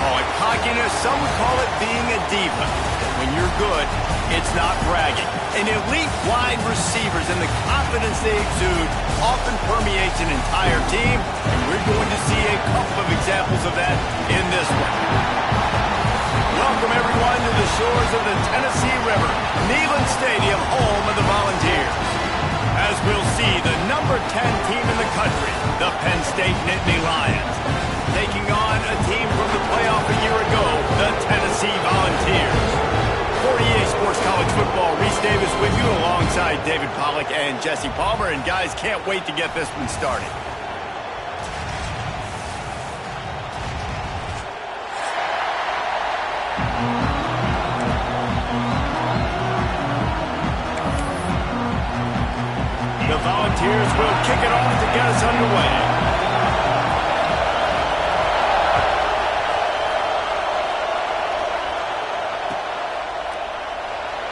Oh, and cockiness, some would call it being a diva. When you're good, it's not bragging. And elite wide receivers and the confidence they exude often permeates an entire team, and we're going to see a couple of examples of that in this one. Welcome, everyone, to the shores of the Tennessee River, Neyland Stadium, home of the Volunteers. As we'll see, the number 10 team in the country, the Penn State Nittany Lions, taking on a team from the playoff a year ago, the Tennessee Volunteers. 48 Sports College Football, Reese Davis with you alongside David Pollack and Jesse Palmer. And guys, can't wait to get this one started. The Volunteers will kick it off to get us underway.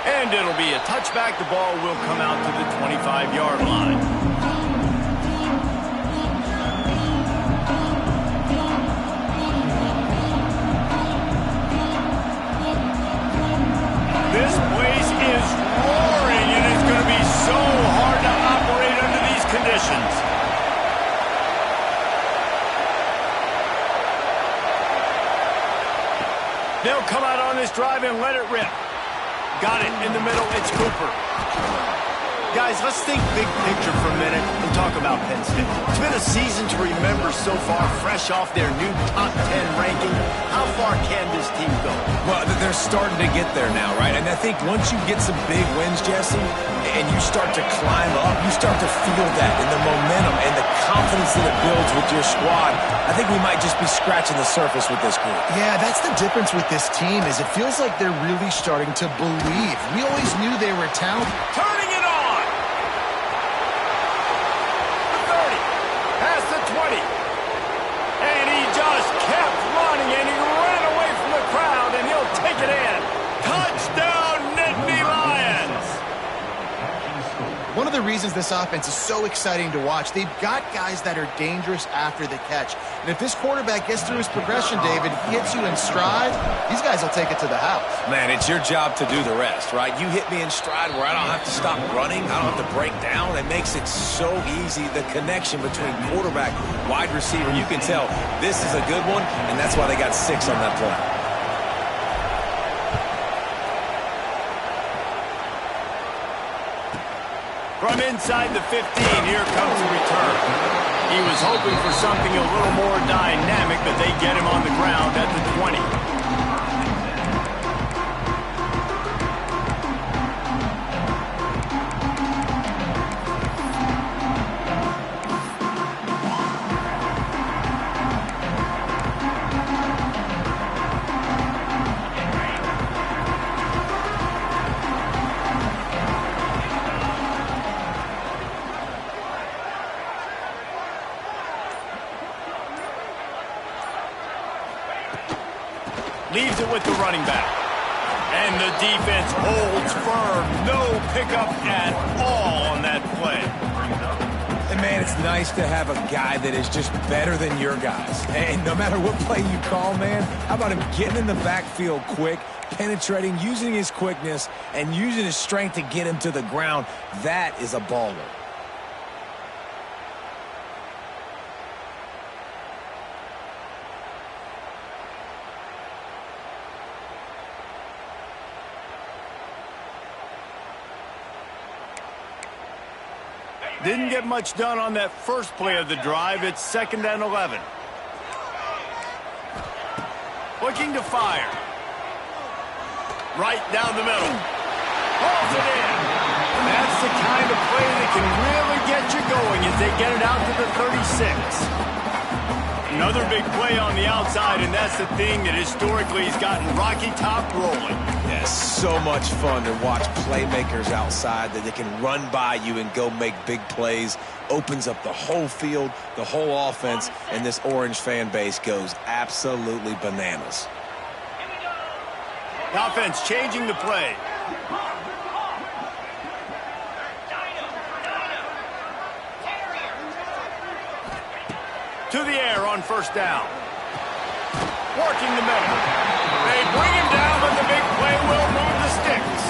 And it'll be a touchback. The ball will come out to the 25-yard line. This place is roaring, and it's going to be so hard to operate under these conditions. They'll come out on this drive and let it rip. Got it in the middle. It's Cooper. Guys, let's think big picture for a minute and talk about Penn State. It's been a season to remember so far, fresh off their new top 10 ranking. How far can this team go? Well, they're starting to get there now, right? And I think once you get some big wins, Jesse, and you start to climb up, you start to feel that in the momentum and the confidence that it builds with your squad. I think we might just be scratching the surface with this group. Yeah, that's the difference with this team is it feels like they're really starting to believe. We always knew they were talented. Turning it on! The 30, past the 20. And he just kept running, and he ran away from the crowd, and he'll take it in. Touchdown, Nittany Lions! One of the reasons this offense is so exciting to watch, they've got guys that are dangerous after the catch. And if this quarterback gets through his progression, David, hits you in stride, these guys will take it to the house. Man, it's your job to do the rest, right? You hit me in stride where I don't have to stop running. I don't have to break down. It makes it so easy, the connection between quarterback, wide receiver. You can tell this is a good one, and that's why they got 6 on that play. From inside the 15, here comes the return. He was hoping for something a little more dynamic, but they get him on the ground at the 20. Leaves it with the running back. And the defense holds firm. No pickup at all on that play. And, man, it's nice to have a guy that is just better than your guys. And no matter what play you call, man, how about him getting in the backfield quick, penetrating, using his quickness, and using his strength to get him to the ground? That is a baller. Didn't get much done on that first play of the drive. It's 2nd and 11. Looking to fire. Right down the middle. Pulls it in. That's the kind of play that can really get you going as they get it out to the 36. Another big play on the outside, and that's the thing that historically has gotten Rocky Top rolling. Yeah, so much fun to watch playmakers outside that they can run by you and go make big plays. Opens up the whole field, the whole offense, and this Orange fan base goes absolutely bananas. The offense changing the play. To the air on 1st down. working the middle. They bring him down, but the big play will move the sticks.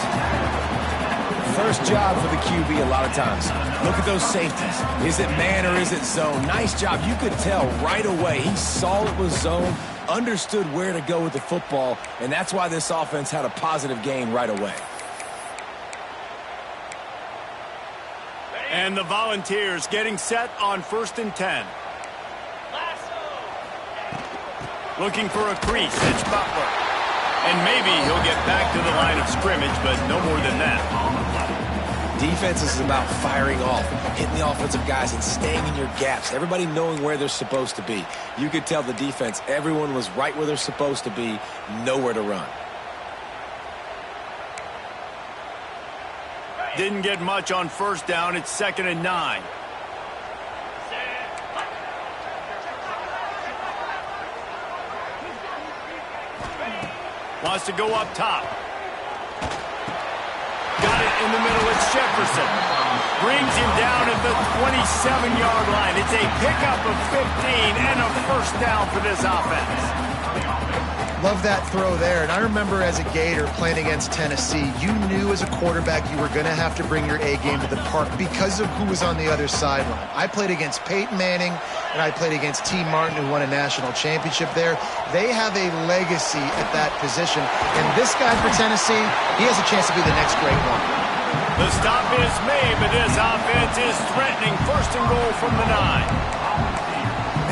First job for the QB a lot of times. Look at those safeties. Is it man or is it zone? Nice job. You could tell right away. He saw it was zone, understood where to go with the football, and that's why this offense had a positive gain right away. And the Volunteers getting set on 1st and 10. Looking for a crease. It's Butler. And maybe he'll get back to the line of scrimmage, but no more than that. Defense is about firing off, hitting the offensive guys and staying in your gaps, everybody knowing where they're supposed to be. You could tell the defense, everyone was right where they're supposed to be, nowhere to run. Didn't get much on 1st down. It's 2nd and 9. Wants to go up top. Got it in the middle. It's Jefferson. Brings him down at the 27-yard line. It's a pickup of 15 and a 1st down for this offense. Love that throw there. And I remember as a Gator playing against Tennessee, you knew as a quarterback you were going to have to bring your A game to the park because of who was on the other sideline. I played against Peyton Manning, and I played against T. Martin, who won a national championship there. They have a legacy at that position. And this guy for Tennessee, he has a chance to be the next great one. The stop is made, but this offense is threatening 1st and goal from the 9.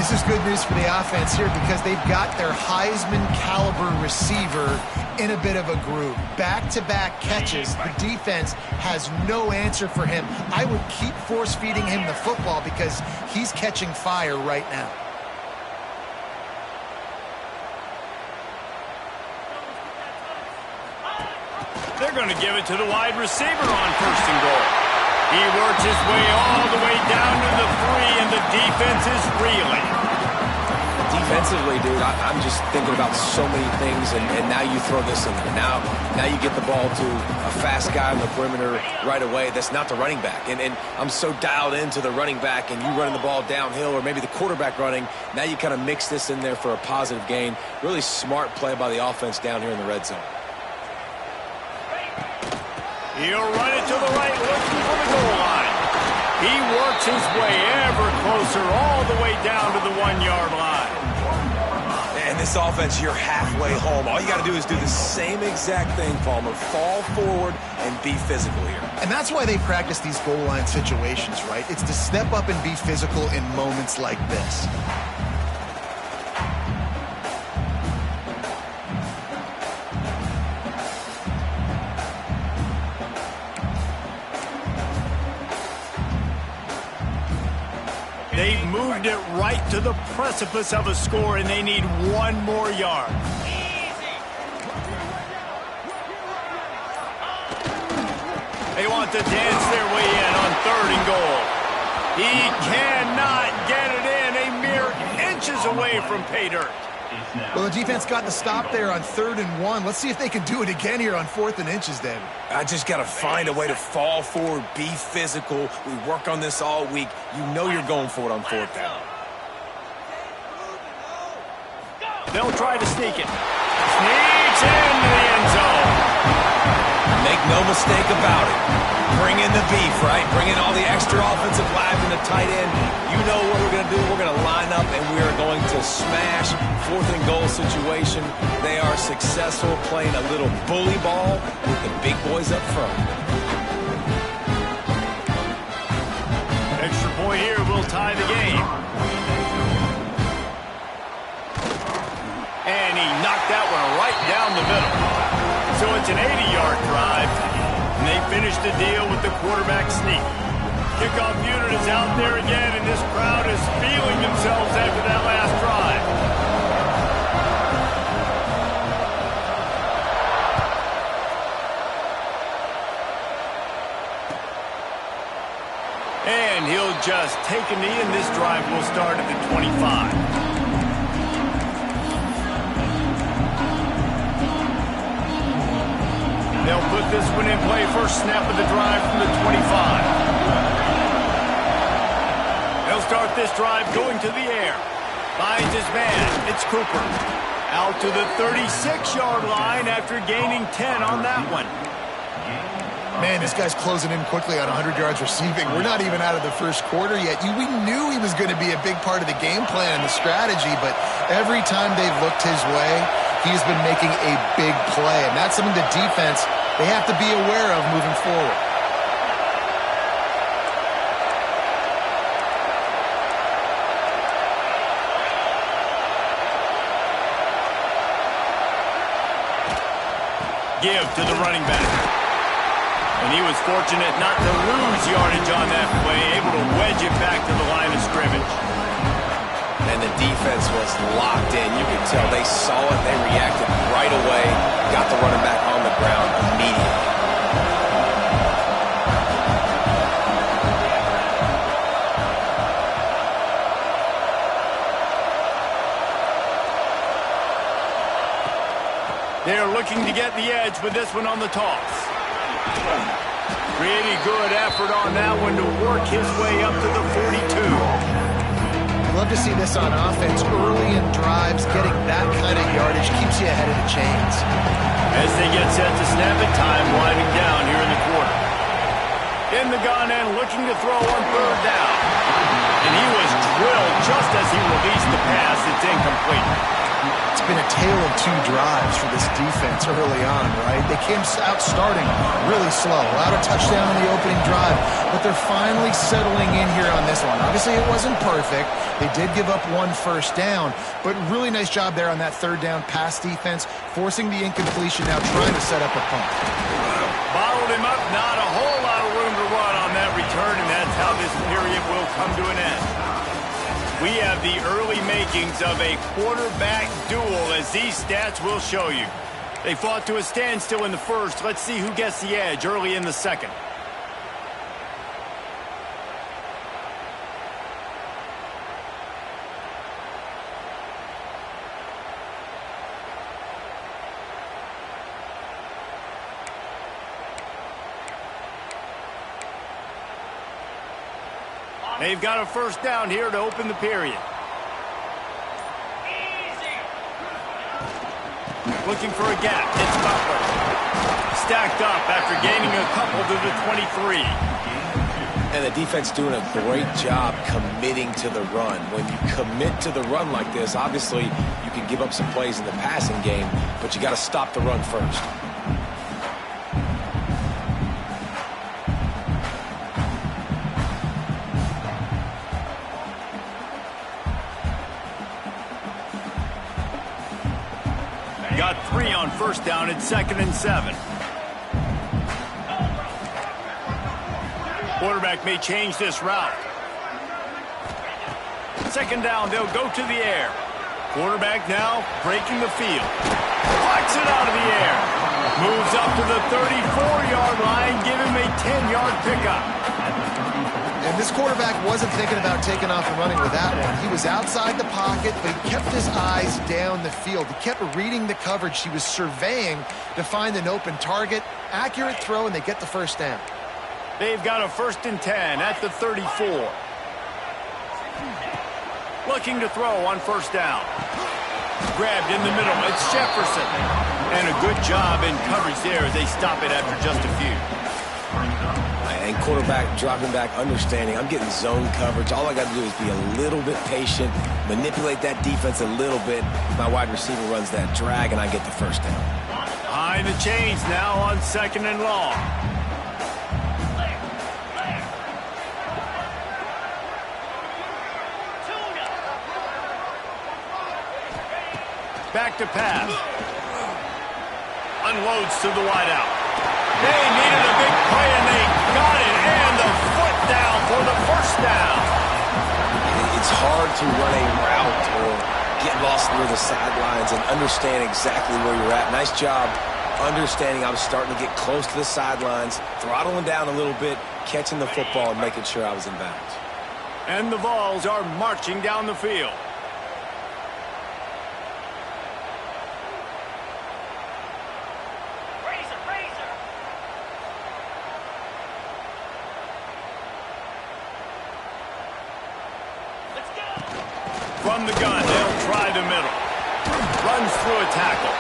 This is good news for the offense here because they've got their Heisman caliber receiver in a bit of a groove. Back-to-back catches. The defense has no answer for him. I would keep force-feeding him the football because he's catching fire right now. They're going to give it to the wide receiver on 1st and goal. He works his way all the way down to the 3, and the defense is reeling. Defensively, dude, I'm just thinking about so many things, and now you throw this in there. Now you get the ball to a fast guy on the perimeter right away. That's not the running back. And I'm so dialed into the running back, and you running the ball downhill, or maybe the quarterback running. Now you kind of mix this in there for a positive gain. Really smart play by the offense down here in the red zone. He'll run it to the right, looking for the goal line. He works his way ever closer all the way down to the 1-yard line. And this offense, you're halfway home. All you got to do is do the same exact thing, Palmer. Fall forward and be physical here. And that's why they practice these goal line situations, right? It's to step up and be physical in moments like this. They've moved it right to the precipice of a score, and they need 1 more yard. They want to dance their way in on 3rd and goal. He cannot get it in, a mere inches away from pay dirt. Well, the defense got the stop there on 3rd and 1. Let's see if they can do it again here on 4th and inches, David. I just got to find a way to fall forward, be physical. We work on this all week. You know you're going for it on 4th down. They'll try to sneak it. Sneaks into the end zone. Make no mistake about it. Bring in the beef, right? Bring in all the extra offensive linemen, the tight end. You know what we're going to do. We're going to line up, and we are going to smash 4th and goal situation. They are successful playing a little bully ball with the big boys up front. Extra point here will tie the game. And he knocked that one right down the middle. So it's an 80-yard drive, and they finish the deal with the quarterback sneak. Kickoff unit is out there again, and this crowd is feeling themselves after that last drive. And he'll just take a knee, and this drive will start at the 25. They'll put this one in play. First snap of the drive from the 25. They'll start this drive going to the air. Finds his man. It's Cooper. Out to the 36-yard line after gaining 10 on that one. Man, this guy's closing in quickly on 100 yards receiving. We're not even out of the first quarter yet. We knew he was going to be a big part of the game plan and the strategy, but every time they've looked his way, he's been making a big play, and that's something the defense, they have to be aware of moving forward. Give to the running back. And he was fortunate not to lose yardage on that play, able to wedge it back to the line of scrimmage. And the defense was locked in. You could tell they saw it, they reacted right away, got the running back on the ground immediately. They're looking to get the edge with this one on the toss. Really good effort on that one to work his way up to the 42. I'd love to see this on offense. Early in drives, getting that kind of yardage keeps you ahead of the chains. As they get set to snap it, time winding down here in the quarter. In the gun and looking to throw on third down. And he was drilled just as he released the pass. It's incomplete. It's been a tale of two drives for this defense early on, right? They came out starting really slow, allowed a touchdown on the opening drive, but they're finally settling in here on this one. Obviously, it wasn't perfect. They did give up one first down, but really nice job there on that third down pass defense, forcing the incompletion, now trying to set up a punt. Bottled him up, not a whole lot of room to run on that return, and that's how this period will come to an end. We have the early makings of a quarterback duel, as these stats will show you. They fought to a standstill in the first. Let's see who gets the edge early in the second. They've got a first down here to open the period. Looking for a gap. It's Butler. Stacked up after gaining a couple to the 23. And the defense doing a great job committing to the run. When you commit to the run like this, obviously you can give up some plays in the passing game, but you got to stop the run first. Got 3 on first down at 2nd and 7. Quarterback may change this route. 2nd down, they'll go to the air. Quarterback now breaking the field. Flicks it out of the air. Moves up to the 34-yard line, give him a 10-yard pickup. And this quarterback wasn't thinking about taking off and running with that one. He was outside the pocket, but he kept his eyes down the field. He kept reading the coverage. He was surveying to find an open target. Accurate throw, and they get the first down. They've got a 1st and 10 at the 34. Looking to throw on first down. Grabbed in the middle. It's Jefferson. And a good job in coverage there as they stop it after just a few. And quarterback dropping back, understanding I'm getting zone coverage. All I got to do is be a little bit patient, manipulate that defense a little bit. My wide receiver runs that drag, and I get the first down. Behind the chains now on 2nd and long. Back to pass. Unloads to the wideout. They needed a big play, and they got it. And the foot down for the first down. It's hard to run a route or get lost near the sidelines and understand exactly where you're at. Nice job understanding I was starting to get close to the sidelines, throttling down a little bit, catching the football and making sure I was in bounds. And the Vols are marching down the field. From the gun, they'll try the middle. Runs through a tackle.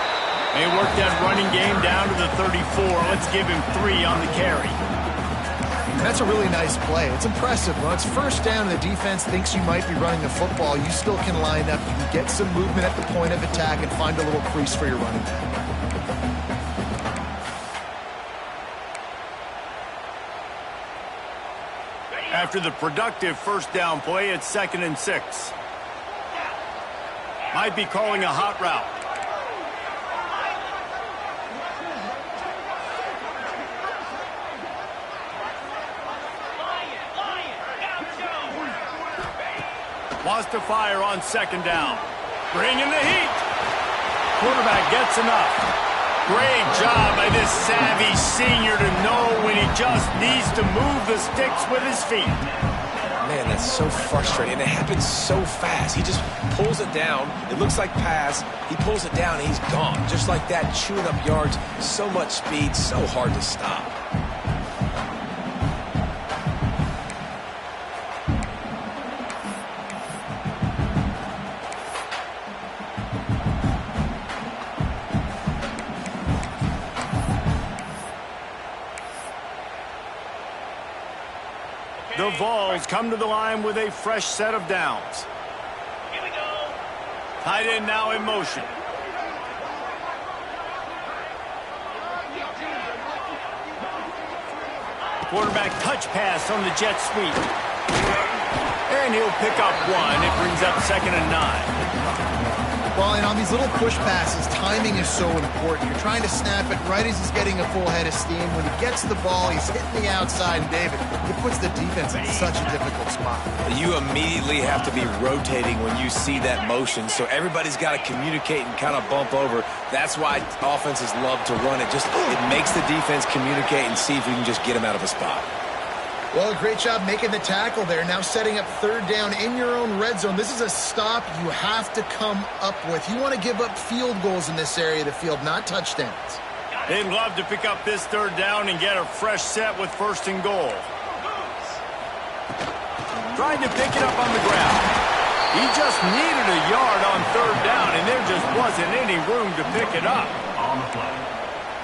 They work that running game down to the 34. Let's give him 3 on the carry. That's a really nice play. It's impressive. When it's first down and the defense thinks you might be running the football, you still can line up. You can get some movement at the point of attack and find a little crease for your running back. After the productive first down play, it's 2nd and 6. Might be calling a hot route. Wants to fire on 2nd down. Bringing the heat. Quarterback gets enough. Great job by this savvy senior to know when he just needs to move the sticks with his feet. Man, that's so frustrating. And it happens so fast. He just pulls it down. It looks like pass. He pulls it down and he's gone. Just like that, chewing up yards. So much speed, so hard to stop. The Vols come to the line with a fresh set of downs. Here we go. Tight end now in motion. Quarterback touch pass on the jet sweep. And he'll pick up 1. It brings up 2nd and 9. Well, and on these little push passes, timing is so important. You're trying to snap it right as he's getting a full head of steam. When he gets the ball, he's hitting the outside, and David, it puts the defense in such a difficult spot. You immediately have to be rotating when you see that motion, so everybody's got to communicate and kind of bump over. That's why offenses love to run it. It makes the defense communicate and see if you can just get him out of a spot. Well, great job making the tackle there. Now setting up 3rd down in your own red zone. This is a stop you have to come up with. You want to give up field goals in this area of the field, not touchdowns. They'd love to pick up this 3rd down and get a fresh set with 1st and goal. Trying to pick it up on the ground. He just needed a yard on 3rd down, and there just wasn't any room to pick it up. On the play.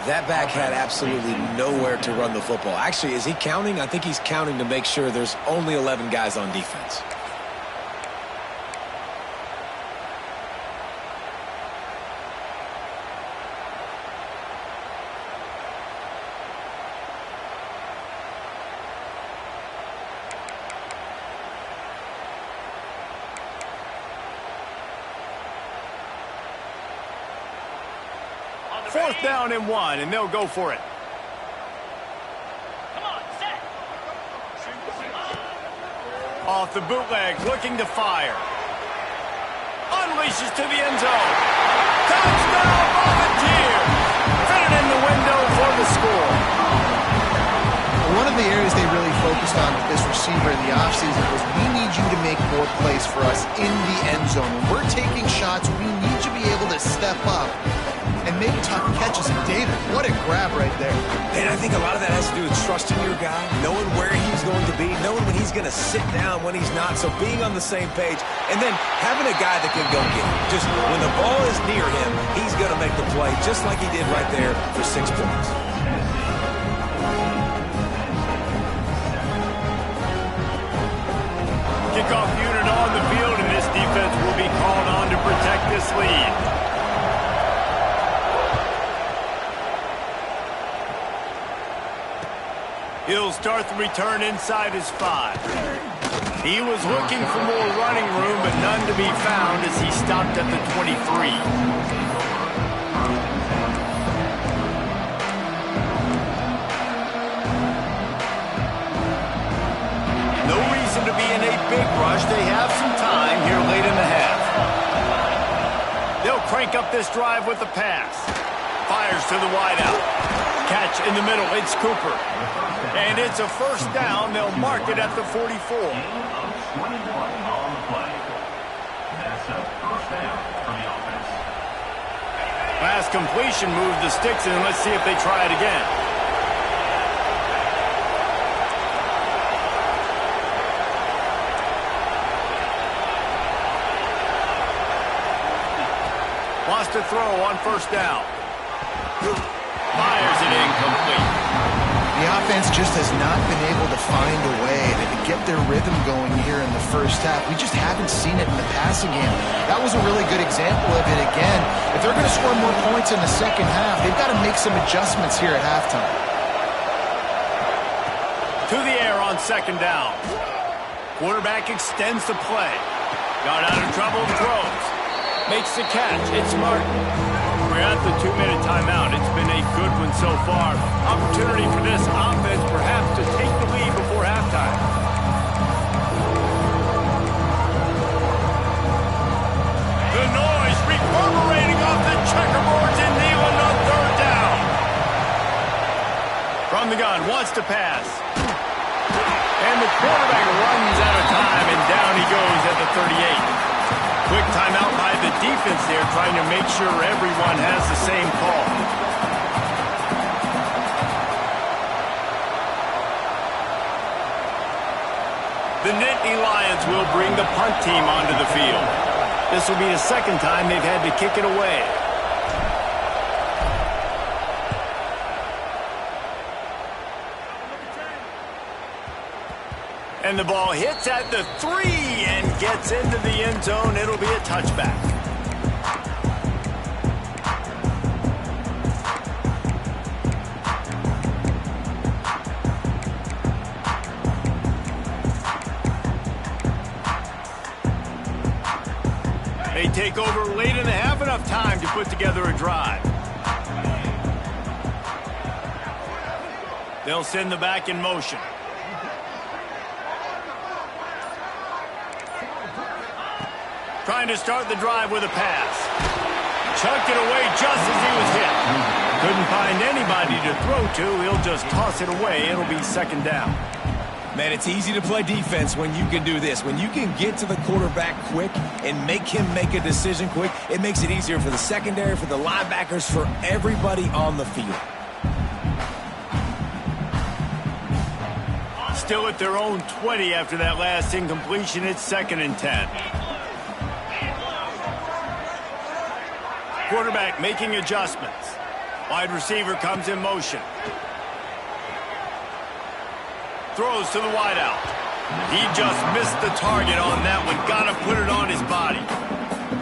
That back had absolutely nowhere to run the football. Actually, is he counting? I think he's counting to make sure there's only 11 guys on defense. Fourth down and 1, and they'll go for it. Come on, set. Off the bootleg, looking to fire. Unleashes to the end zone. Touchdown, Volunteers! Fit it in the window for the score. One of the areas they really focused on with this receiver in the offseason was we need you to make more plays for us in the end zone. When we're taking shots, we need you to be able to step up and make tough catches. And David, what a grab right there. And I think a lot of that has to do with trusting your guy, knowing where he's going to be, knowing when he's going to sit down, when he's not. So being on the same page, and then having a guy that can go get it. Just when the ball is near him, he's going to make the play, just like he did right there for 6 points. Kickoff unit on the field, and this defense will be called on to protect this lead. He'll start the return inside his 5. He was looking for more running room, but none to be found as he stopped at the 23. No reason to be in a big rush. They have some time here late in the half. They'll crank up this drive with the pass. Fires to the wideout. Catch in the middle. It's Cooper. And it's a first down. They'll mark it at the 44. On the play. That's a first down for the offense. Last completion moved the sticks in. Let's see if they try it again. Lost a throw on first down. Fires it incomplete. The offense just has not been able to find a way to get their rhythm going here in the first half. We just haven't seen it in the passing game. That was a really good example of it again. If they're going to score more points in the second half, they've got to make some adjustments here at halftime. To the air on second down. Quarterback extends the play. Got out of trouble and throws. Makes the catch. It's Martin. We're at the 2-minute timeout. It's been a good one so far. Opportunity for this offense perhaps to take the lead before halftime. The noise reverberating off the checkerboards in Neyland on third down. From the gun, wants to pass. And the quarterback runs out of time, and down he goes at the 38. Quick timeout by the defense there, trying to make sure everyone has the same call. The Nittany Lions will bring the punt team onto the field. This will be the second time they've had to kick it away. And the ball hits at the 3 and gets into the end zone. It'll be a touchback. They take over late in the half, enough time to put together a drive. They'll send the back in motion. Trying to start the drive with a pass. Chucked it away just as he was hit. Couldn't find anybody to throw to. He'll just toss it away. It'll be second down. Man, it's easy to play defense when you can do this. When you can get to the quarterback quick and make him make a decision quick, it makes it easier for the secondary, for the linebackers, for everybody on the field. Still at their own 20 after that last incompletion. It's 2nd and 10. Quarterback making adjustments. Wide receiver comes in motion. Throws to the wideout. He just missed the target on that one. Got to put it on his body.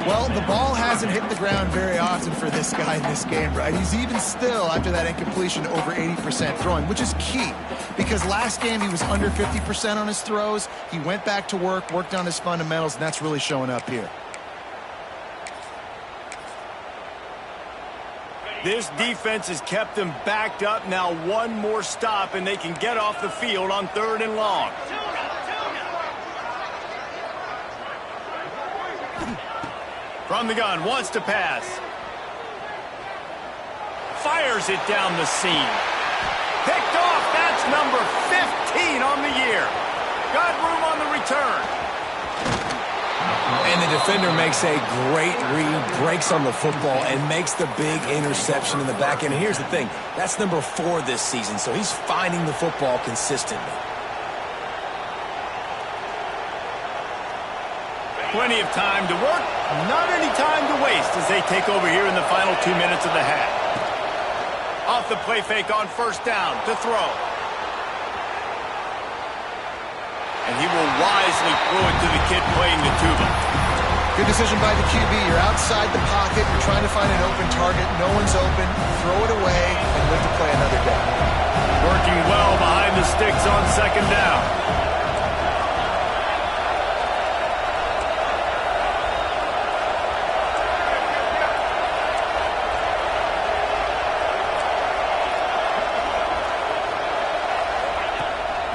Well, the ball hasn't hit the ground very often for this guy in this game, right? He's even still, after that incompletion, over 80% throwing, which is key. Because last game he was under 50% on his throws. He went back to work, worked on his fundamentals, and that's really showing up here. This defense has kept them backed up. Now one more stop, and they can get off the field on 3rd and long. From the gun, wants to pass. Fires it down the seam. Picked off. That's number 15 on the year. Got room on the return. And the defender makes a great read, breaks on the football, and makes the big interception in the back end. And here's the thing, that's number 4 this season, so he's finding the football consistently. Plenty of time to work, not any time to waste as they take over here in the final 2 minutes of the half. Off the play fake on first down to throw. And he will wisely throw it to the kid playing the tuba. Good decision by the QB. You're outside the pocket. You're trying to find an open target. No one's open. Throw it away and live to play another day. Working well behind the sticks on second down.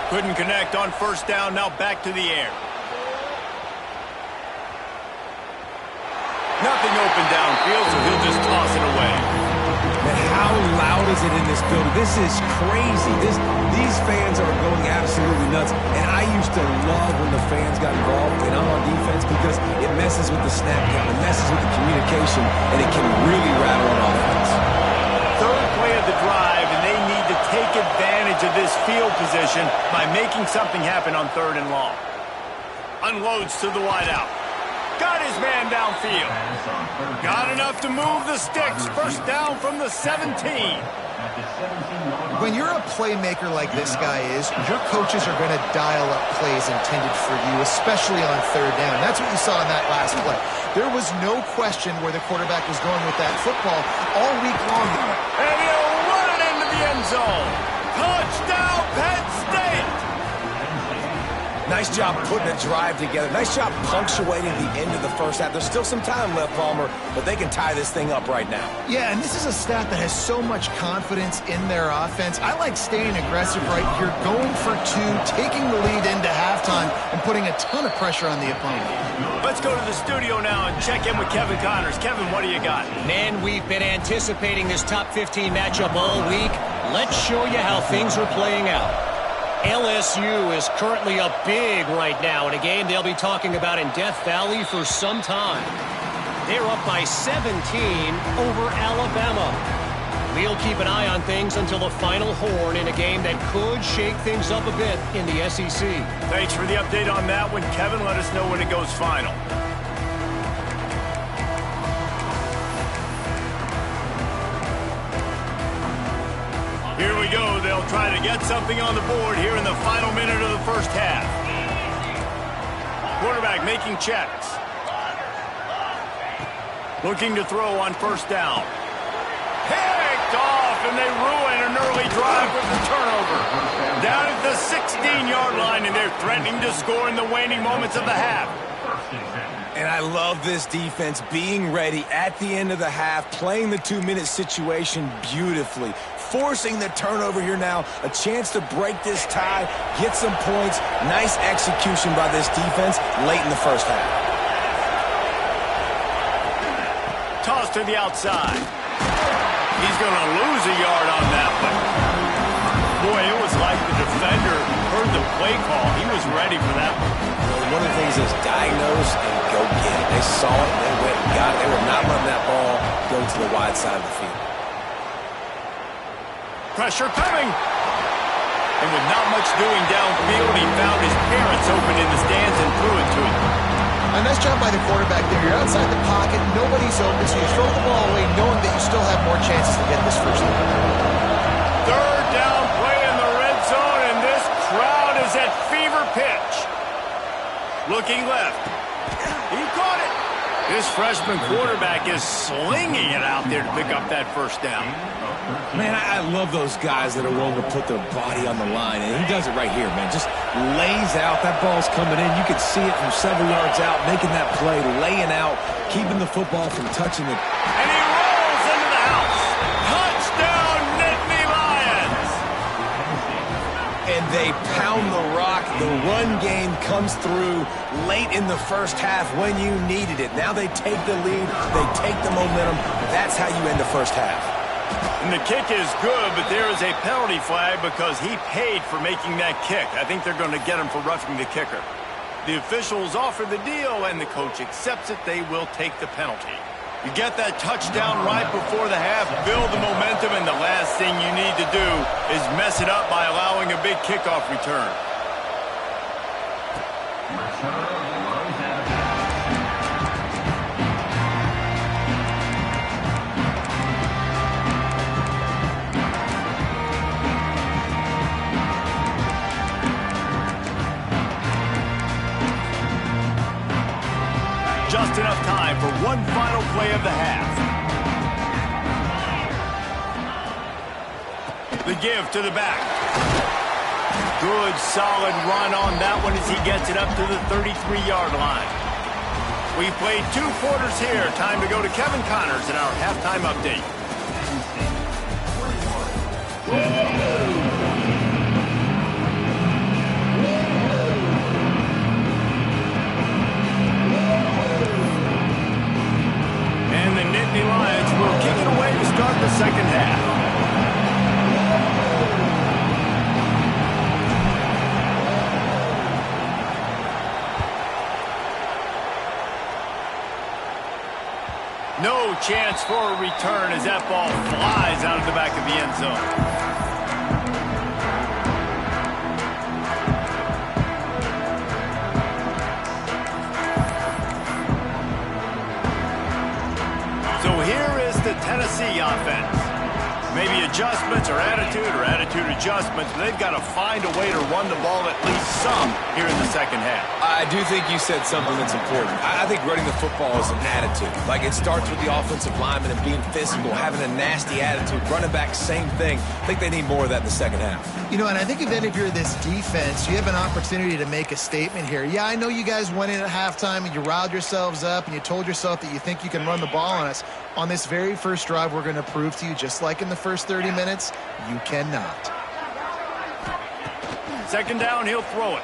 Couldn't connect on first down. Now back to the air. Nothing open downfield, so he'll just toss it away. Man, how loud is it in this building? This is crazy. These fans are going absolutely nuts. And I used to love when the fans got involved and I'm on defense because it messes with the snap count, it messes with the communication, and it can really rattle an offense. Third play of the drive, and they need to take advantage of this field position by making something happen on 3rd and long. Unloads to the wideout. Got his man downfield. Got enough to move the sticks. First down from the 17. When you're a playmaker like this guy is, your coaches are going to dial up plays intended for you, especially on third down. That's what you saw in that last play. There was no question where the quarterback was going with that football all week long. And he'll run it into the end zone. Touchdown, Penn State! Nice job putting a drive together. Nice job punctuating the end of the first half. There's still some time left, Palmer, but they can tie this thing up right now. Yeah, and this is a staff that has so much confidence in their offense. I like staying aggressive right here, going for two, taking the lead into halftime, and putting a ton of pressure on the opponent. Let's go to the studio now and check in with Kevin Connors. Kevin, what do you got? Man, we've been anticipating this top 15 matchup all week. Let's show you how things are playing out. LSU is currently up big right now in a game they'll be talking about in Death Valley for some time. They're up by 17 over Alabama. We'll keep an eye on things until the final horn in a game that could shake things up a bit in the SEC. Thanks for the update on that one, Kevin. Let us know when it goes final. Here we go. They'll try to get something on the board here in the final minute of the first half. Quarterback making checks. Looking to throw on first down. Picked off, and they ruin an early drive with the turnover. Down at the 16-yard line, and they're threatening to score in the waning moments of the half. And I love this defense being ready at the end of the half, playing the 2-minute situation beautifully, forcing the turnover here now, a chance to break this tie, get some points. Nice execution by this defense late in the first half. Toss to the outside. He's going to lose a yard on that one. Boy, it was like the defender heard the play call. He was ready for that one. One of the things is diagnose and go get it. They saw it, and they went and got it. They were not letting that ball go to the wide side of the field. Pressure coming. And with not much doing downfield, he found his parents open in the stands and threw it to him. A nice job by the quarterback there. You're outside the pocket, nobody's open, so you throw the ball away knowing that you still have more chances to get this first down. Third down play in the red zone, and this crowd is at fever pitch. Looking left. He caught it. This freshman quarterback is slinging it out there to pick up that first down. Man, I love those guys that are willing to put their body on the line, and he does it right here, man. Just lays out. That ball's coming in. You can see it from several yards out, making that play, laying out, keeping the football from touching it. And he rolls into the house. Touchdown, Nittany Lions. And they pound the rock. The run game comes through late in the first half when you needed it. Now they take the lead. They take the momentum. That's how you end the first half. And the kick is good, but there is a penalty flag because he paid for making that kick. I think they're going to get him for roughing the kicker. The officials offer the deal, and the coach accepts it. They will take the penalty. You get that touchdown right before the half, build the momentum, and the last thing you need to do is mess it up by allowing a big kickoff return. Just enough time for one final play of the half. The give to the back. Good, solid run on that one as he gets it up to the 33-yard line. We've played 2 quarters here. Time to go to Kevin Connors in our halftime update. And the Nittany Lions will kick it away to start the second half. No chance for a return as that ball flies out of the back of the end zone. Tennessee offense. Maybe adjustments or attitude adjustments, but they've got to find a way to run the ball at least some here in the second half. I do think you said something that's important. I think running the football is an attitude. Like, it starts with the offensive lineman and being physical, having a nasty attitude. Running back, same thing. I think they need more of that in the second half. You know, and I think if you're this defense, you have an opportunity to make a statement here. Yeah, I know you guys went in at halftime and you riled yourselves up and you told yourself that you think you can run the ball on us. On this very first drive, we're going to prove to you, just like in the first 30 minutes, you cannot. Second down, he'll throw it.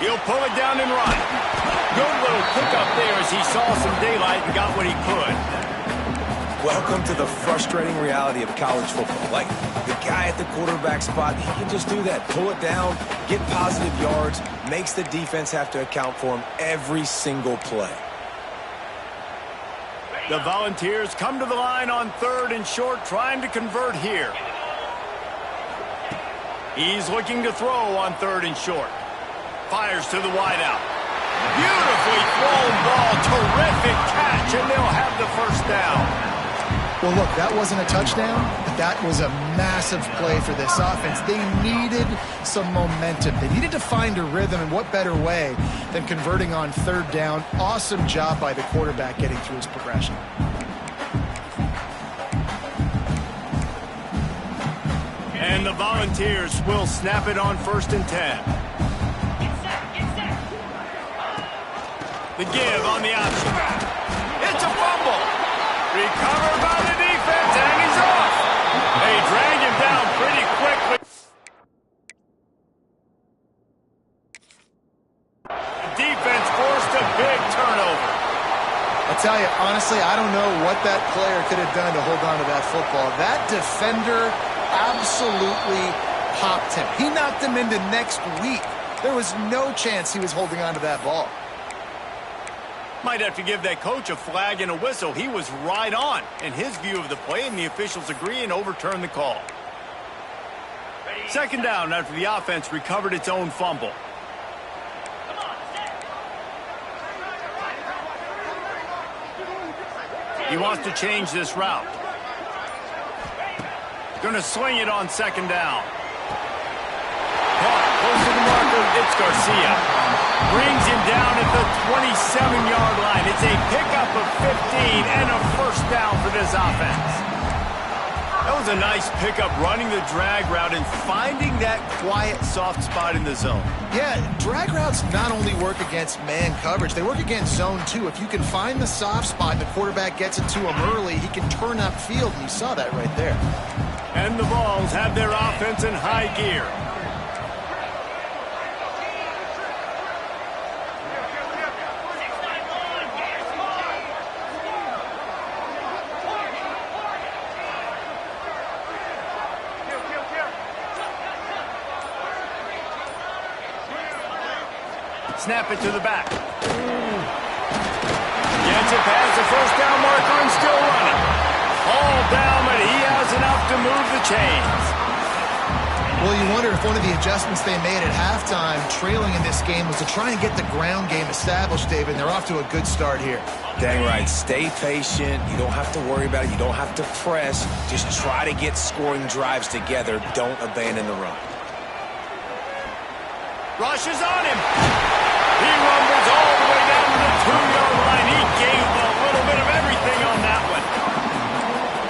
He'll pull it down and run. Good little pickup there as he saw some daylight and got what he could. Welcome to the frustrating reality of college football. Like, the guy at the quarterback spot, he can just do that. Pull it down, get positive yards, makes the defense have to account for him every single play. The Volunteers come to the line on 3rd and short, trying to convert here. He's looking to throw on 3rd and short. Fires to the wideout. Beautifully thrown ball. Terrific catch, and they'll have the first down. Well, look, that wasn't a touchdown, but that was a massive play for this offense. They needed some momentum. They needed to find a rhythm, and what better way than converting on 3rd down. Awesome job by the quarterback getting through his progression. And the Volunteers will snap it on 1st and 10. The give on the option. It's a fumble. Recovered by the defense, and he's off. They drag him down pretty quickly. The defense forced a big turnover. I'll tell you, honestly, I don't know what that player could have done to hold on to that football. That defender absolutely popped him. He knocked him into next week. There was no chance he was holding on to that ball. Might have to give that coach a flag and a whistle. He was right on in his view of the play, and the officials agree and overturn the call. Second down after the offense recovered its own fumble. He wants to change this route. Going to swing it on 2nd down. Caught close to the marker. It's Garcia. Brings him down at the 27-yard line. It's a pickup of 15 and a first down for this offense. That was a nice pickup, running the drag route and finding that quiet, soft spot in the zone. Yeah, drag routes not only work against man coverage, they work against zone too. If you can find the soft spot and the quarterback gets it to him early, he can turn upfield, and you saw that right there. And the Vols have their offense in high gear. Snap it to the back. Gets it past the first down marker and still running. All down, but he has enough to move the chains. Well, you wonder if one of the adjustments they made at halftime, trailing in this game, was to try and get the ground game established, David, and they're off to a good start here. Dang right. Stay patient. You don't have to worry about it. You don't have to press. Just try to get scoring drives together. Don't abandon the run. Rush is on him. He rumbles all the way down to the 2-yard line. He gave a little bit of everything on that one.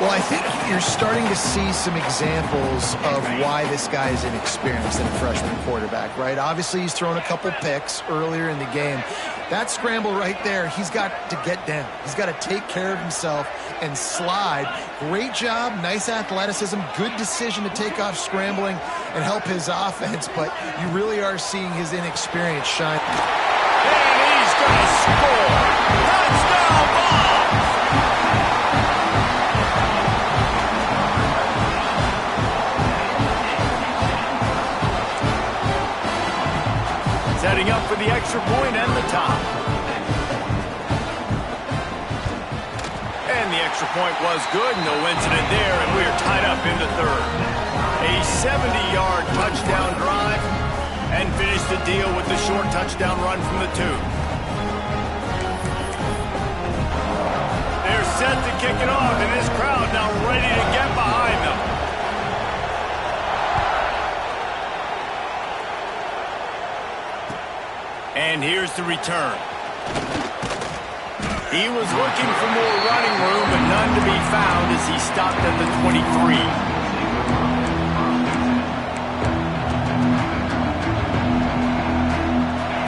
Well, I think you're starting to see some examples of why this guy is inexperienced in a freshman quarterback, right? Obviously, he's thrown a couple picks earlier in the game. That scramble right there, he's got to get down. He's got to take care of himself and slide. Great job, nice athleticism, good decision to take off scrambling and help his offense, but you really are seeing his inexperience shine. And he's going to score. Touchdown, Vols! Setting up for the extra point and the top. And the extra point was good. No incident there, and we are tied up in the 3rd. A 70-yard touchdown drive, and finish the deal with the short touchdown run from the 2. They're set to kick it off, and this crowd now ready to get behind them. And here's the return. He was looking for more running room, but none to be found as he stopped at the 23.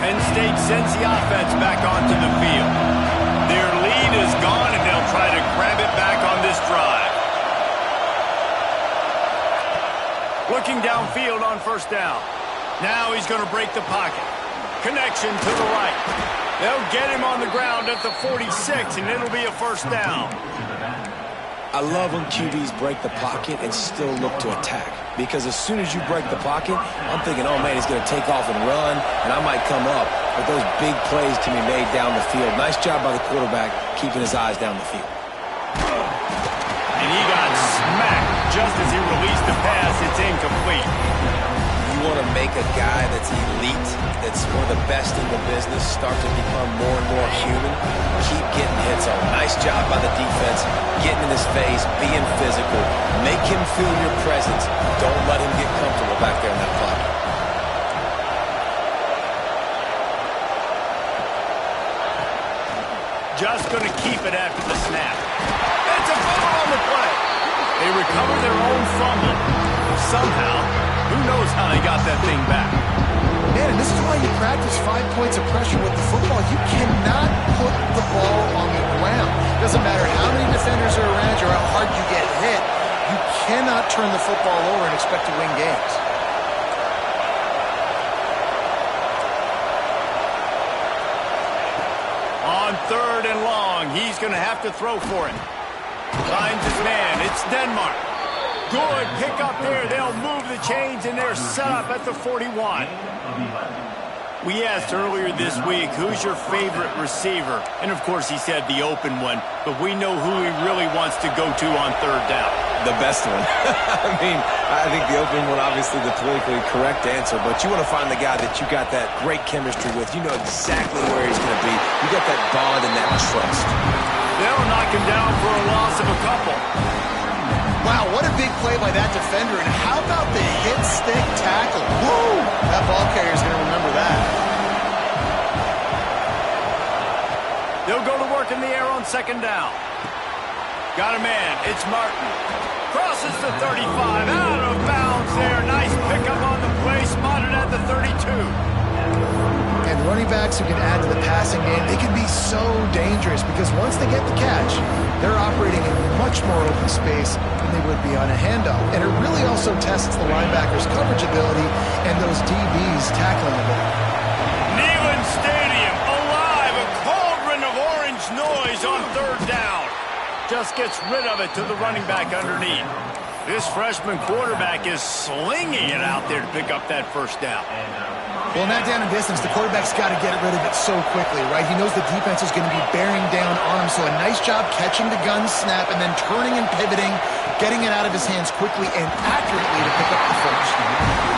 Penn State sends the offense back onto the field. Their lead is gone, and they'll try to grab it back on this drive. Looking downfield on first down. Now he's going to break the pocket. Connection to the right. They'll get him on the ground at the 46, and it'll be a first down. I love when QBs break the pocket and still look to attack. Because as soon as you break the pocket, I'm thinking, oh, man, he's going to take off and run, and I might come up. But those big plays can be made down the field. Nice job by the quarterback keeping his eyes down the field. And he got smacked just as he released the pass. It's incomplete. You want to make a guy that's elite, that's one of the best in the business, start to become more and more human, keep getting hits on. Nice job by the defense, getting in his face, being physical. Make him feel your presence. Don't let him get comfortable back there in that pocket. Just going to keep it after the snap. It's a fumble on the play. They recover their own fumble. Somehow, who knows how they got that thing back. Man, and this is why you practice 5 points of pressure with the football. You cannot put the ball on the ground. Doesn't matter how many defenders are around you or how hard you get hit. You cannot turn the football over and expect to win games. On 3rd and long, he's going to have to throw for it. Finds his man. It's Denmark. Good pick up there. They'll move the chains, and they're set up at the 41. We asked earlier this week, who's your favorite receiver? And, of course, he said the open one, but we know who he really wants to go to on 3rd down. The best one. I think the open one, obviously the politically correct answer, but you want to find the guy that you got that great chemistry with. You know exactly where he's going to be. You got that bond and that trust. They'll knock him down for a loss of a couple. Wow, what a big play by that defender. And how about the hit stick tackle? Woo! That ball carrier's going to remember that. They'll go to work in the air on 2nd down. Got a man. It's Martin. Crosses the 35. Out of bounds there. Nice pickup on the play. Spotted at the 32. And running backs who can add to the passing game, they can be so dangerous because once they get the catch, they're operating in much more open space than they would be on a handoff. And it really also tests the linebackers' coverage ability and those DBs' tackling ability. Neyland Stadium alive. A cauldron of orange noise on 3rd down. Just gets rid of it to the running back underneath. This freshman quarterback is slinging it out there to pick up that first down. Well, in that down and distance, the quarterback's got to get rid of it so quickly, right? He knows the defense is going to be bearing down on him, so a nice job catching the gun snap and then turning and pivoting, getting it out of his hands quickly and accurately to pick up the first.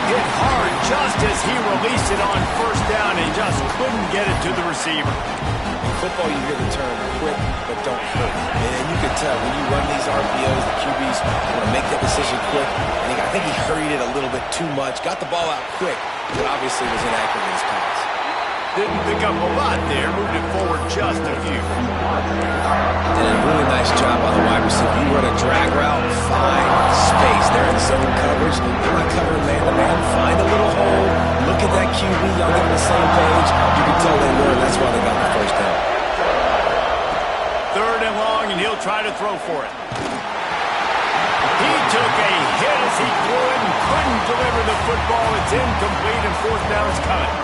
Hit hard just as he released it on 1st down and just couldn't get it to the receiver. In football, you hear the term quick, but don't hurt. And you can tell when you run these RPOs, the QBs want to make that decision quick. And I think he hurried it a little bit too much, got the ball out quick, but obviously was inaccurate in his pass. Didn't pick up a lot there, moved it forward just a few. Did a really nice job on the wide receiver. You run a drag route, find space. They're in zone coverage. They're not covering man-to-man. Find a little hole. Look at that QB. Y'all get on the same page. You can tell they were. That's why they got the first down. 3rd and long, and he'll try to throw for it. He took a hit as he threw it and couldn't deliver the football. It's incomplete, and 4th down's coming.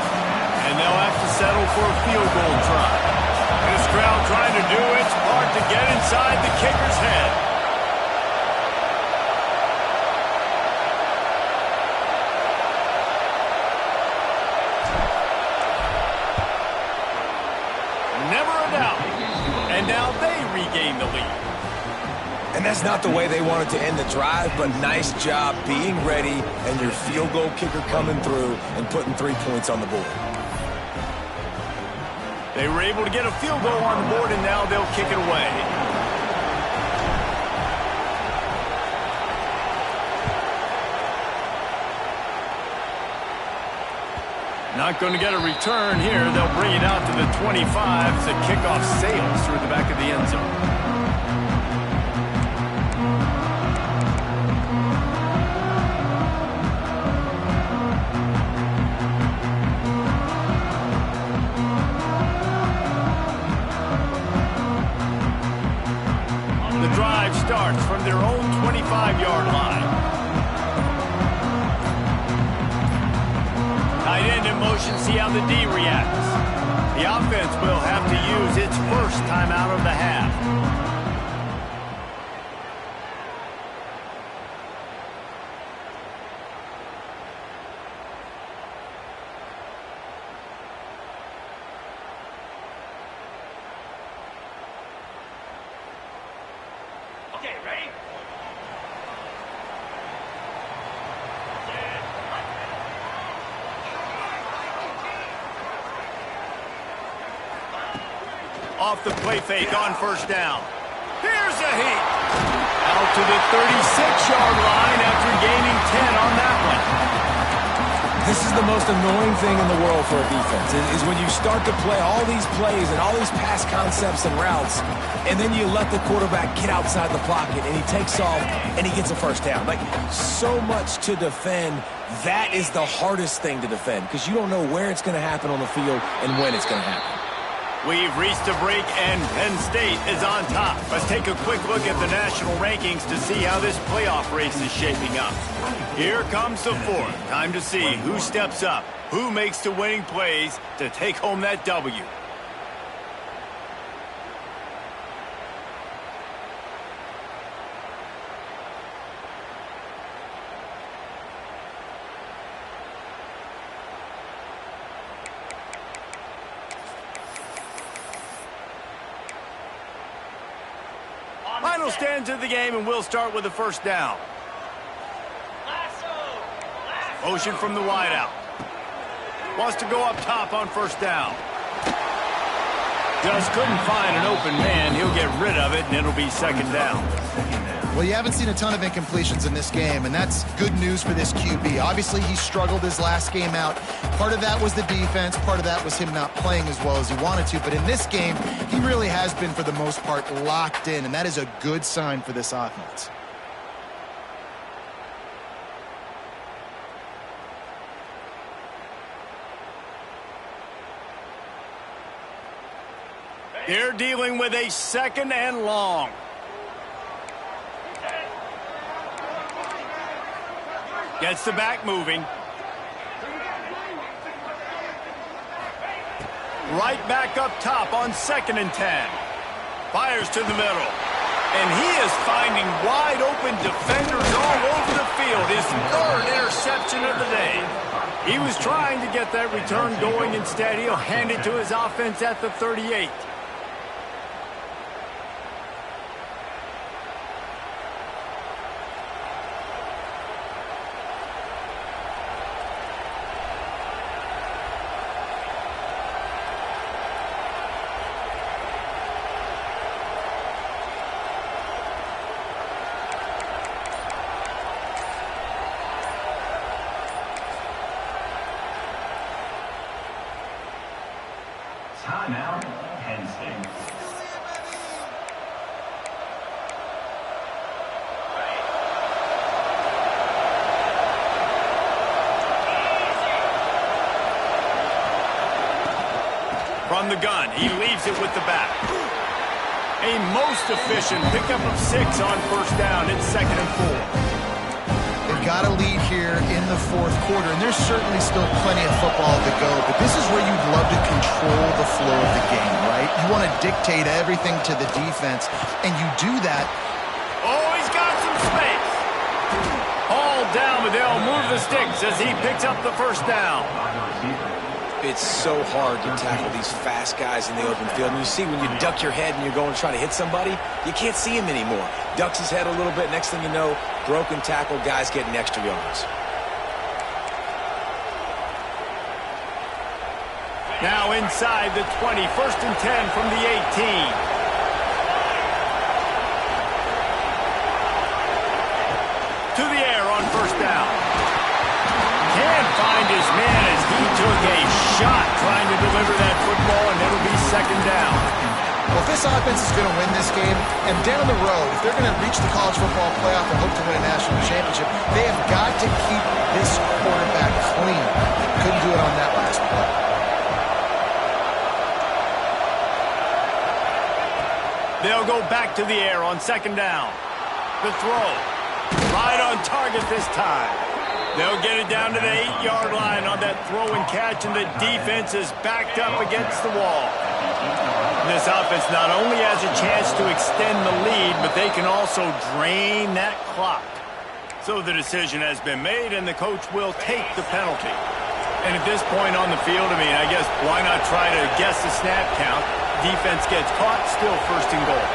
And they'll have to settle for a field goal try. This crowd trying to do its part to get inside the kicker's head. Never a doubt. And now they regain the lead. And that's not the way they wanted to end the drive, but nice job being ready and your field goal kicker coming through and putting 3 points on the board. They were able to get a field goal on the board, and now they'll kick it away. Not going to get a return here. They'll bring it out to the 25 as the kickoff sails through the back of the end zone. The drive starts from their own 25-yard line. Tight end in motion, see how the D reacts. The offense will have to use its first timeout of the half. Okay, ready? Off the play fake on first down. Here's a heat. Out to the 36-yard line after gaining 10 on that one. This is the most annoying thing in the world for a defense, is when you start to play all these plays and all these pass concepts and routes, and then you let the quarterback get outside the pocket, and he takes off, and he gets a first down. Like, so much to defend. That is the hardest thing to defend, because you don't know where it's going to happen on the field and when it's going to happen. We've reached a break, and Penn State is on top. Let's take a quick look at the national rankings to see how this playoff race is shaping up. Here comes the fourth. Time to see who steps up, who makes the winning plays to take home that W. Final stands of the game, and we'll start with the first down. Motion from the wideout. Wants to go up top on first down. Just couldn't find an open man. He'll get rid of it, and it'll be second down. Well, you haven't seen a ton of incompletions in this game, and that's good news for this QB. Obviously, he struggled his last game out. Part of that was the defense. Part of that was him not playing as well as he wanted to. But in this game, he really has been, for the most part, locked in, and that is a good sign for this offense. They're dealing with a second and long. Gets the back moving. Right back up top on 2nd and 10. Fires to the middle. And he is finding wide open defenders all over the field. His third interception of the day. He was trying to get that return going. Instead, he'll hand it to his offense at the 38. Timeout, Penn State. From the gun, he leaves it with the back. A most efficient pickup of 6 on first down. It's 2nd and 4. They've got a lead here in the fourth quarter, and there's certainly still plenty of football to go, but this is where you'd love to control the flow of the game, right? You want to dictate everything to the defense, and you do that. Oh, he's got some space. All down, but they'll move the sticks as he picks up the first down. It's so hard to tackle these fast guys in the open field. And you see when you duck your head and you're going to try to hit somebody, you can't see him anymore. Ducks his head a little bit. Next thing you know, broken tackle, guys getting extra yards. Now inside the 20, 1st and 10 from the 18. To the air on first down. Can't Can't find his man as he took a shot trying to deliver that football, and it'll be second down. Well, if this offense is going to win this game, and down the road, if they're going to reach the college football playoff and hope to win a national championship, they have got to keep this quarterback clean. Couldn't do it on that last play. They'll go back to the air on second down. The throw. Right on target this time. They'll get it down to the 8-yard line on that throw and catch, and the defense is backed up against the wall. This offense not only has a chance to extend the lead, but they can also drain that clock. So the decision has been made, and the coach will take the penalty. And at this point on the field, I guess why not try to guess the snap count? Defense gets caught, still first and goal.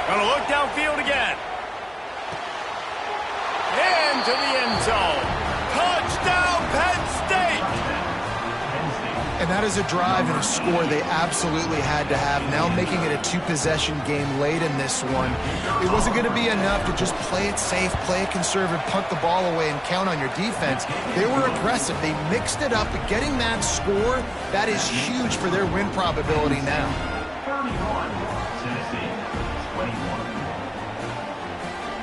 Gonna look downfield again. Into the end zone. Touchdown, Penn State! And that is a drive and a score they absolutely had to have. Now making it a two-possession game late in this one. It wasn't going to be enough to just play it safe, play it conservative, punt the ball away, and count on your defense. They were aggressive. They mixed it up. But getting that score, that is huge for their win probability now. 31, Tennessee, 21.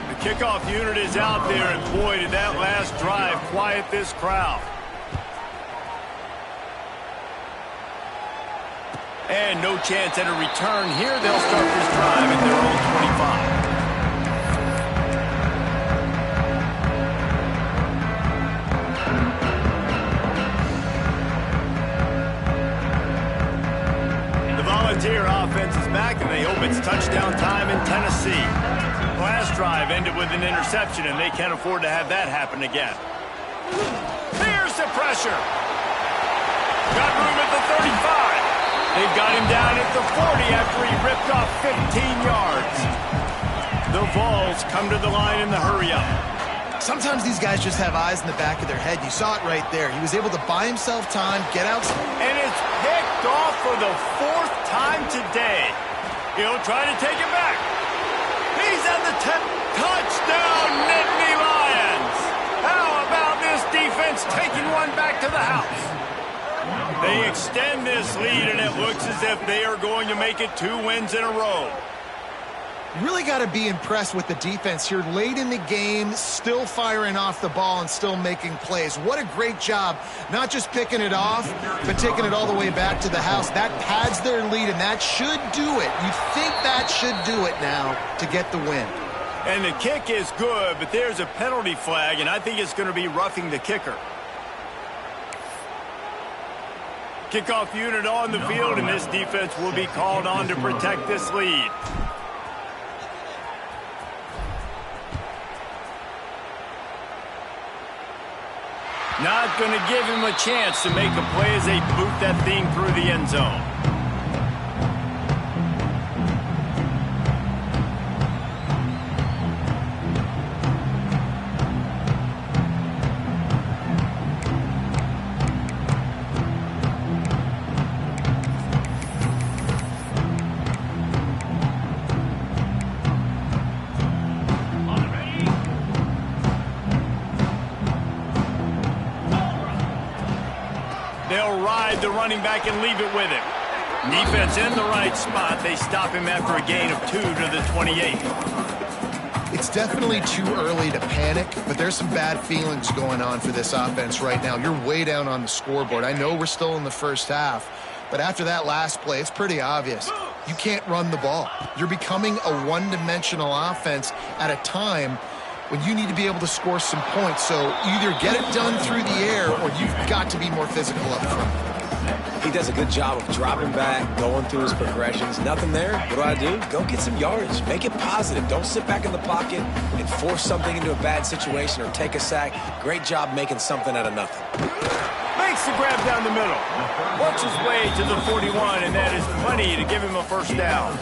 The kickoff unit is out there, and boy, did that last drive quiet this crowd. And no chance at a return here. They'll start this drive at their own 25. The Volunteer offense is back, and they hope it's touchdown time in Tennessee. Last drive ended with an interception, and they can't afford to have that happen again. Here's the pressure. Got room at the 35. They've got him down at the 40 after he ripped off 15 yards. The Vols come to the line in the hurry-up. Sometimes these guys just have eyes in the back of their head. You saw it right there. He was able to buy himself time, get out. And it's picked off for the 4th time today. He'll try to take it back. He's at the 10. Touchdown, Nittany Lions. How about this defense taking one back to the house? They extend this lead, and it looks as if they are going to make it 2 wins in a row. Really got to be impressed with the defense here late in the game, still firing off the ball and still making plays. What a great job, not just picking it off, but taking it all the way back to the house. That pads their lead, and that should do it. You think that should do it now to get the win. And the kick is good, but there's a penalty flag, and I think it's going to be roughing the kicker. Kickoff unit on the field, and this defense will be called on to protect this lead. Not going to give him a chance to make a play as they boot that thing through the end zone. They'll ride the running back and leave it with him. Defense in the right spot. They stop him after a gain of 2 to the 28. It's definitely too early to panic, but there's some bad feelings going on for this offense right now. You're way down on the scoreboard. I know we're still in the first half, but after that last play, it's pretty obvious. You can't run the ball. You're becoming a one-dimensional offense at a time when you need to be able to score some points. So either get it done through the air or you've got to be more physical up front. He does a good job of dropping back, going through his progressions. Nothing there. What do? Go get some yardage. Make it positive. Don't sit back in the pocket and force something into a bad situation or take a sack. Great job making something out of nothing. Makes the grab down the middle. Works his way to the 41, and that is plenty to give him a first down.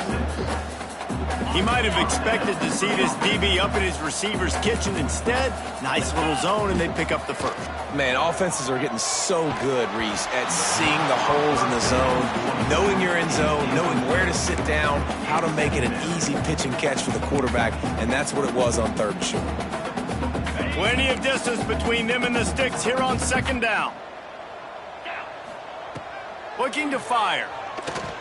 He might have expected to see this DB up in his receiver's kitchen. Instead, nice little zone, and they pick up the first. Man, offenses are getting so good, Reese, at seeing the holes in the zone, knowing you're in zone, knowing where to sit down, how to make it an easy pitch and catch for the quarterback, and that's what it was on 3rd and short. Plenty of distance between them and the sticks here on second down. Looking to fire.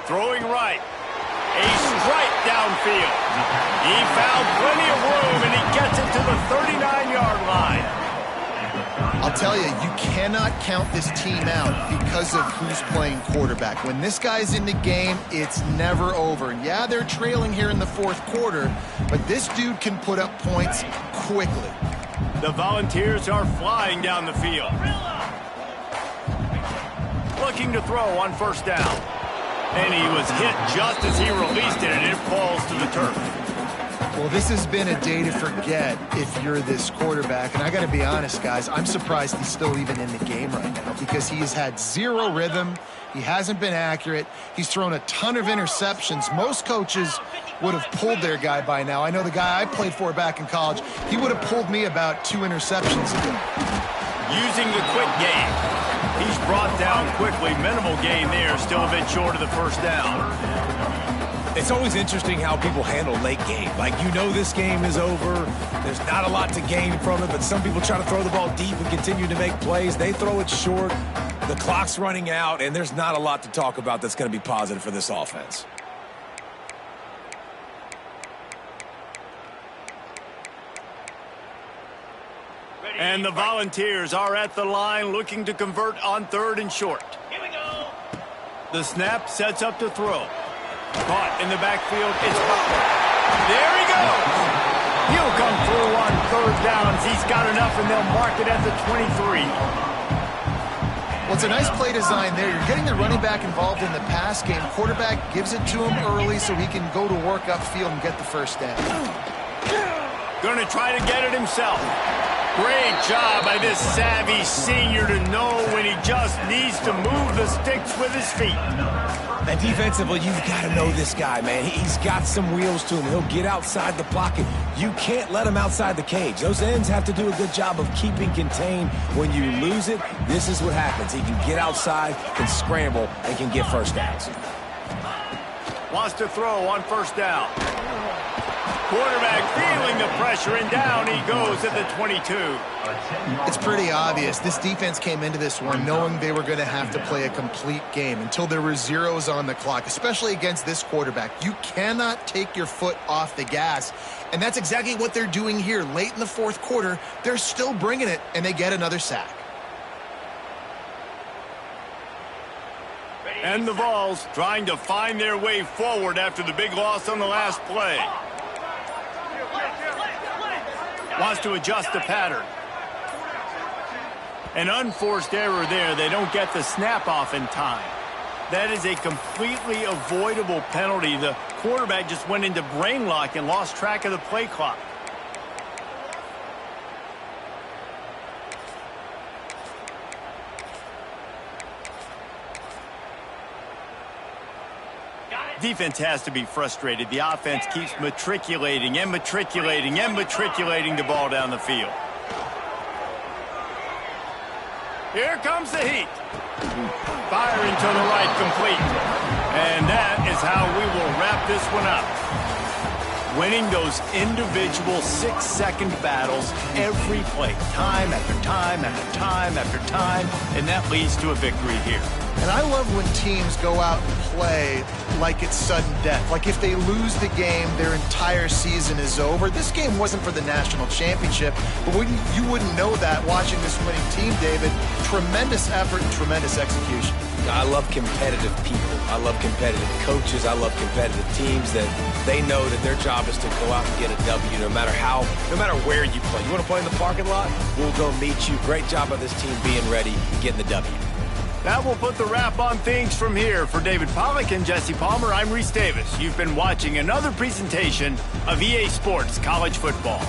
Throwing right. A strike downfield. He found plenty of room, and he gets it to the 39-yard line. I'll tell you, you cannot count this team out because of who's playing quarterback. When this guy's in the game, it's never over. Yeah, they're trailing here in the fourth quarter, but this dude can put up points quickly. The Volunteers are flying down the field. Looking to throw on first down. And he was hit just as he released it, and it falls to the turf. Well, this has been a day to forget if you're this quarterback. And I got to be honest, guys, I'm surprised he's still even in the game right now because he has had zero rhythm. He hasn't been accurate. He's thrown a ton of interceptions. Most coaches would have pulled their guy by now. I know the guy I played for back in college, he would have pulled me about 2 interceptions ago. Using the quick game. He's brought down quickly. Minimal gain there. Still a bit short of the first down. It's always interesting how people handle late game. Like, you know this game is over. There's not a lot to gain from it, but some people try to throw the ball deep and continue to make plays. They throw it short. The clock's running out, and there's not a lot to talk about that's going to be positive for this offense. And the Volunteers are at the line looking to convert on 3rd and short. Here we go. The snap sets up to throw. Caught in the backfield. It's Butler. There he goes. He'll come through on 3rd downs. He's got enough, and they'll mark it at the 23. Well, it's a nice play design there. You're getting the running back involved in the pass game. Quarterback gives it to him early so he can go to work upfield and get the first down. Going to try to get it himself. Great job by this savvy senior to know when he just needs to move the sticks with his feet. And defensively, you've got to know this guy, man. He's got some wheels to him. He'll get outside the pocket. You can't let him outside the cage. Those ends have to do a good job of keeping contained. When you lose it, this is what happens. He can get outside, can scramble, and can get first downs. Wants to throw on first down. Quarterback feeling the pressure, and down he goes at the 22. It's pretty obvious. This defense came into this one knowing they were going to have to play a complete game until there were zeros on the clock, especially against this quarterback. You cannot take your foot off the gas, and that's exactly what they're doing here. Late in the fourth quarter, they're still bringing it, and they get another sack. And the Vols trying to find their way forward after the big loss on the last play. Wants to adjust the pattern. An unforced error there. They don't get the snap off in time. That is a completely avoidable penalty. The quarterback just went into brain lock and lost track of the play clock. Defense has to be frustrated. The offense keeps matriculating and matriculating and matriculating the ball down the field. Here comes the heat. Firing to the right, complete. And that is how we will wrap this one up. Winning those individual 6-second battles every play, time after time after time after time, and that leads to a victory here. And I love when teams go out and play like it's sudden death. Like if they lose the game, their entire season is over. This game wasn't for the national championship, but you wouldn't know that watching this winning team, David. Tremendous effort and tremendous execution. I love competitive people. I love competitive coaches. I love competitive teams that they know that their job is to go out and get a W no matter where you play. You want to play in the parking lot? We'll go meet you. Great job by this team being ready, getting the W. That will put the wrap on things from here. For David Pollack and Jesse Palmer, I'm Reese Davis. You've been watching another presentation of EA Sports College Football.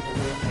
Thank you.